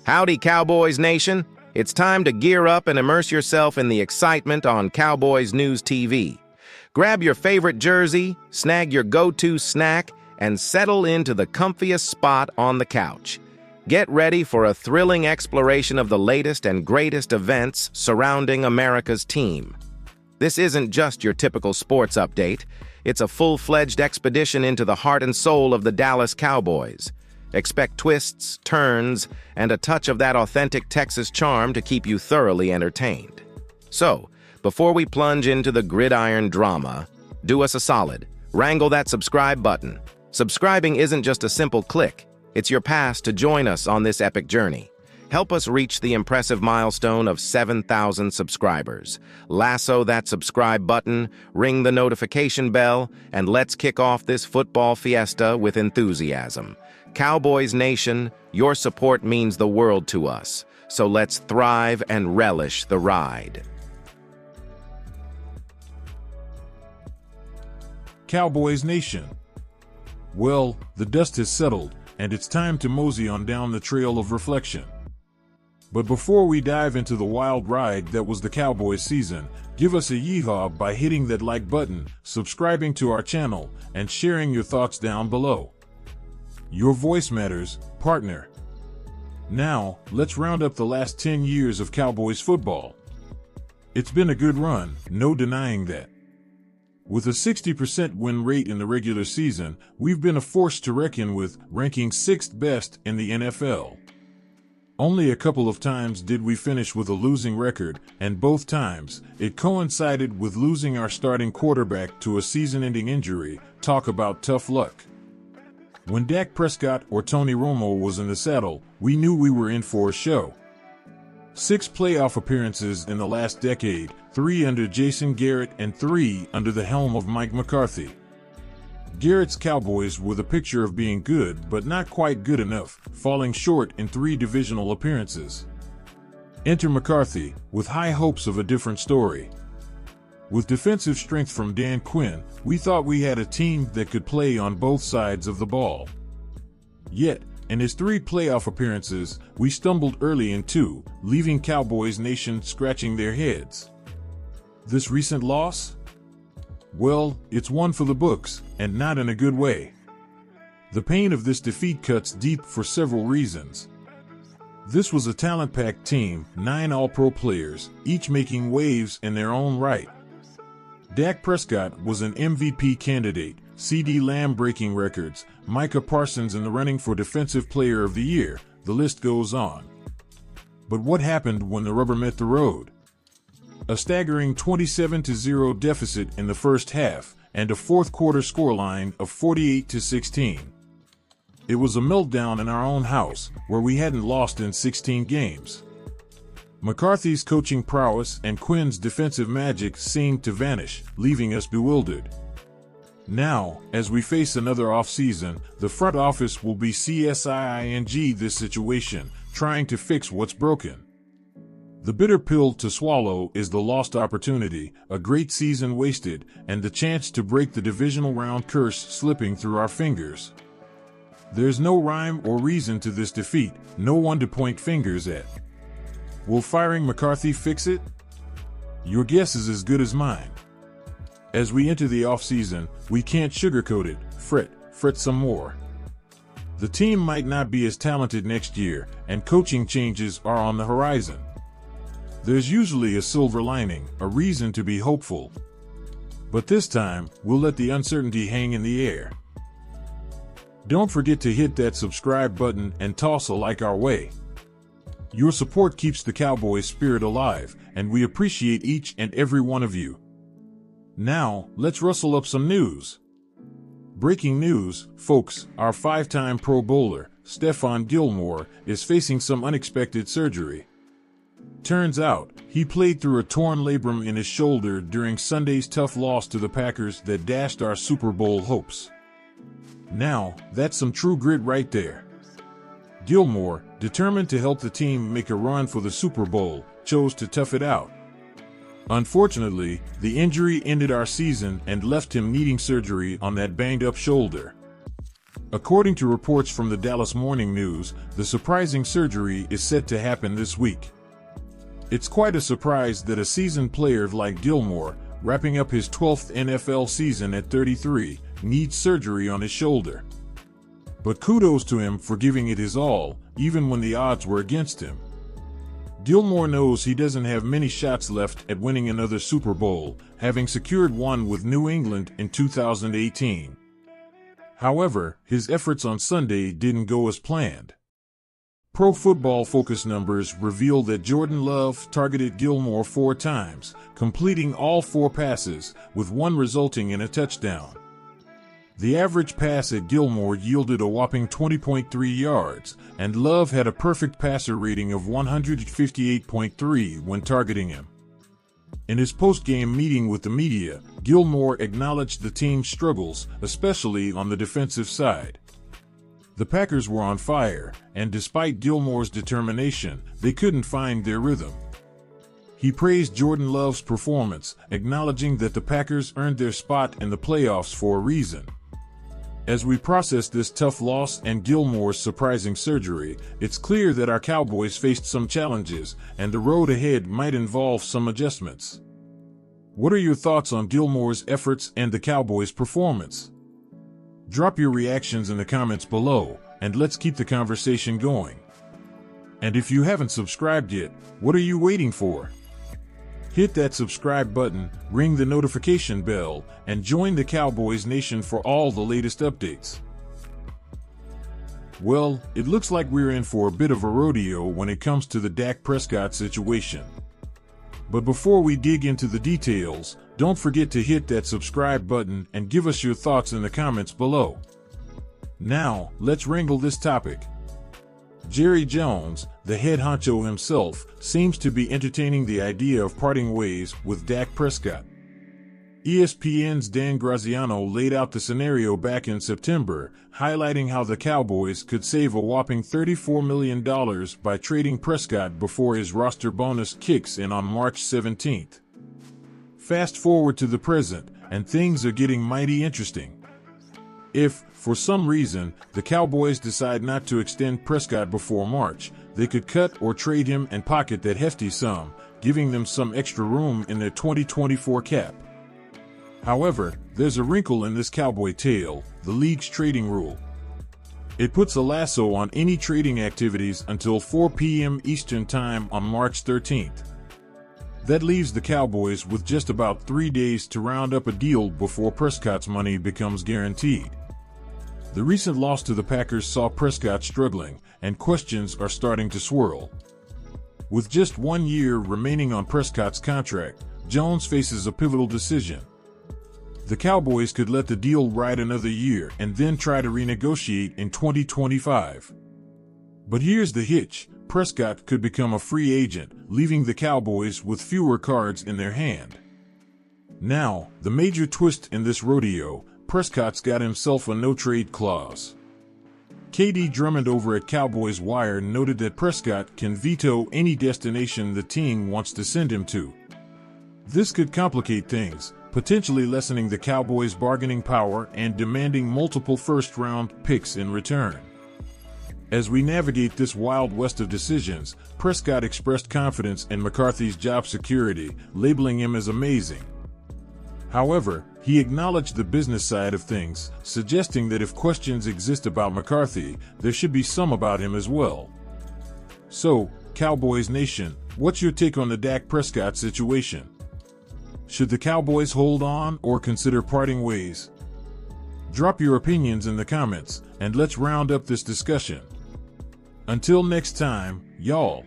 Howdy, Cowboys Nation. It's time to gear up and immerse yourself in the excitement on Cowboys News TV. Grab your favorite jersey, snag your go-to snack, and settle into the comfiest spot on the couch. Get ready for a thrilling exploration of the latest and greatest events surrounding America's team. This isn't just your typical sports update. It's a full-fledged expedition into the heart and soul of the Dallas Cowboys. Expect twists, turns, and a touch of that authentic Texas charm to keep you thoroughly entertained. So, before we plunge into the gridiron drama, do us a solid. Wrangle that subscribe button. Subscribing isn't just a simple click. It's your pass to join us on this epic journey. Help us reach the impressive milestone of 7,000 subscribers. Lasso that subscribe button, ring the notification bell, and let's kick off this football fiesta with enthusiasm. Cowboys Nation, your support means the world to us, so let's thrive and relish the ride. Cowboys Nation. Well, the dust has settled, and it's time to mosey on down the trail of reflection. But before we dive into the wild ride that was the Cowboys season, give us a yeehaw by hitting that like button, subscribing to our channel, and sharing your thoughts down below. Your voice matters, partner. Now, let's round up the last 10 years of Cowboys football. It's been a good run, no denying that. With a 60% win rate in the regular season, we've been a force to reckon with, ranking 6th best in the NFL. Only a couple of times did we finish with a losing record, and both times, it coincided with losing our starting quarterback to a season-ending injury. Talk about tough luck. When Dak Prescott or Tony Romo was in the saddle, we knew we were in for a show. 6 playoff appearances in the last decade, 3 under Jason Garrett and 3 under the helm of Mike McCarthy. Garrett's Cowboys were the picture of being good but not quite good enough, falling short in 3 divisional appearances. Enter McCarthy, with high hopes of a different story. With defensive strength from Dan Quinn, we thought we had a team that could play on both sides of the ball. Yet, in his 3 playoff appearances, we stumbled early in 2, leaving Cowboys Nation scratching their heads. This recent loss? Well, it's one for the books, and not in a good way. The pain of this defeat cuts deep for several reasons. This was a talent-packed team, 9 All-Pro players, each making waves in their own right. Dak Prescott was an MVP candidate, CeeDee Lamb breaking records, Micah Parsons in the running for Defensive Player of the Year, the list goes on. But what happened when the rubber met the road? A staggering 27-0 deficit in the first half, and a fourth-quarter scoreline of 48-16. It was a meltdown in our own house, where we hadn't lost in 16 games. McCarthy's coaching prowess and Quinn's defensive magic seemed to vanish, leaving us bewildered. Now, as we face another offseason, the front office will be CSIING this situation, trying to fix what's broken. The bitter pill to swallow is the lost opportunity, a great season wasted, and the chance to break the divisional round curse slipping through our fingers. There's no rhyme or reason to this defeat, no one to point fingers at. Will firing McCarthy fix it? Your guess is as good as mine. As we enter the offseason, we can't sugarcoat it, fret some more. The team might not be as talented next year, and coaching changes are on the horizon. There's usually a silver lining, a reason to be hopeful. But this time, we'll let the uncertainty hang in the air. Don't forget to hit that subscribe button and toss a like our way. Your support keeps the Cowboys spirit alive, and we appreciate each and every one of you. Now, let's rustle up some news. Breaking news, folks, our 5-time Pro Bowler, Stefan Gilmore, is facing some unexpected surgery. Turns out, he played through a torn labrum in his shoulder during Sunday's tough loss to the Packers that dashed our Super Bowl hopes. Now, that's some true grit right there. Gilmore, determined to help the team make a run for the Super Bowl, chose to tough it out. Unfortunately, the injury ended our season and left him needing surgery on that banged-up shoulder. According to reports from the Dallas Morning News, the surprising surgery is set to happen this week. It's quite a surprise that a seasoned player like Gilmore, wrapping up his 12th NFL season at 33, needs surgery on his shoulder. But kudos to him for giving it his all, even when the odds were against him. Gilmore knows he doesn't have many shots left at winning another Super Bowl, having secured one with New England in 2018. However, his efforts on Sunday didn't go as planned. Pro Football Focus numbers reveal that Jordan Love targeted Gilmore 4 times, completing all 4 passes, with one resulting in a touchdown. The average pass at Gilmore yielded a whopping 20.3 yards, and Love had a perfect passer rating of 158.3 when targeting him. In his post-game meeting with the media, Gilmore acknowledged the team's struggles, especially on the defensive side. The Packers were on fire, and despite Gilmore's determination, they couldn't find their rhythm. He praised Jordan Love's performance, acknowledging that the Packers earned their spot in the playoffs for a reason. As we process this tough loss and Gilmore's surprising surgery, it's clear that our Cowboys faced some challenges, and the road ahead might involve some adjustments. What are your thoughts on Gilmore's efforts and the Cowboys' performance? Drop your reactions in the comments below, and let's keep the conversation going. And if you haven't subscribed yet, what are you waiting for? Hit that subscribe button, ring the notification bell, and join the Cowboys Nation for all the latest updates. Well, it looks like we're in for a bit of a rodeo when it comes to the Dak Prescott situation. But before we dig into the details, don't forget to hit that subscribe button and give us your thoughts in the comments below. Now, let's wrangle this topic. Jerry Jones, the head honcho himself, seems to be entertaining the idea of parting ways with Dak Prescott. ESPN's Dan Graziano laid out the scenario back in September, highlighting how the Cowboys could save a whopping $34 million by trading Prescott before his roster bonus kicks in on March 17th. Fast forward to the present, and things are getting mighty interesting. If, for some reason, the Cowboys decide not to extend Prescott before March, they could cut or trade him and pocket that hefty sum, giving them some extra room in their 2024 cap. However, there's a wrinkle in this Cowboy tale, the league's trading rule. It puts a lasso on any trading activities until 4 p.m. Eastern Time on March 13th. That leaves the Cowboys with just about 3 days to round up a deal before Prescott's money becomes guaranteed. The recent loss to the Packers saw Prescott struggling, and questions are starting to swirl. With just 1 year remaining on Prescott's contract, Jones faces a pivotal decision. The Cowboys could let the deal ride another year and then try to renegotiate in 2025. But here's the hitch: Prescott could become a free agent, leaving the Cowboys with fewer cards in their hand. Now, the major twist in this rodeo: Prescott's got himself a no-trade clause. KD Drummond over at Cowboys Wire noted that Prescott can veto any destination the team wants to send him to. This could complicate things, potentially lessening the Cowboys' bargaining power and demanding multiple first-round picks in return. As we navigate this wild west of decisions, Prescott expressed confidence in McCarthy's job security, labeling him as amazing. However, he acknowledged the business side of things, suggesting that if questions exist about McCarthy, there should be some about him as well. So, Cowboys Nation, what's your take on the Dak Prescott situation? Should the Cowboys hold on or consider parting ways? Drop your opinions in the comments, and let's round up this discussion. Until next time, y'all.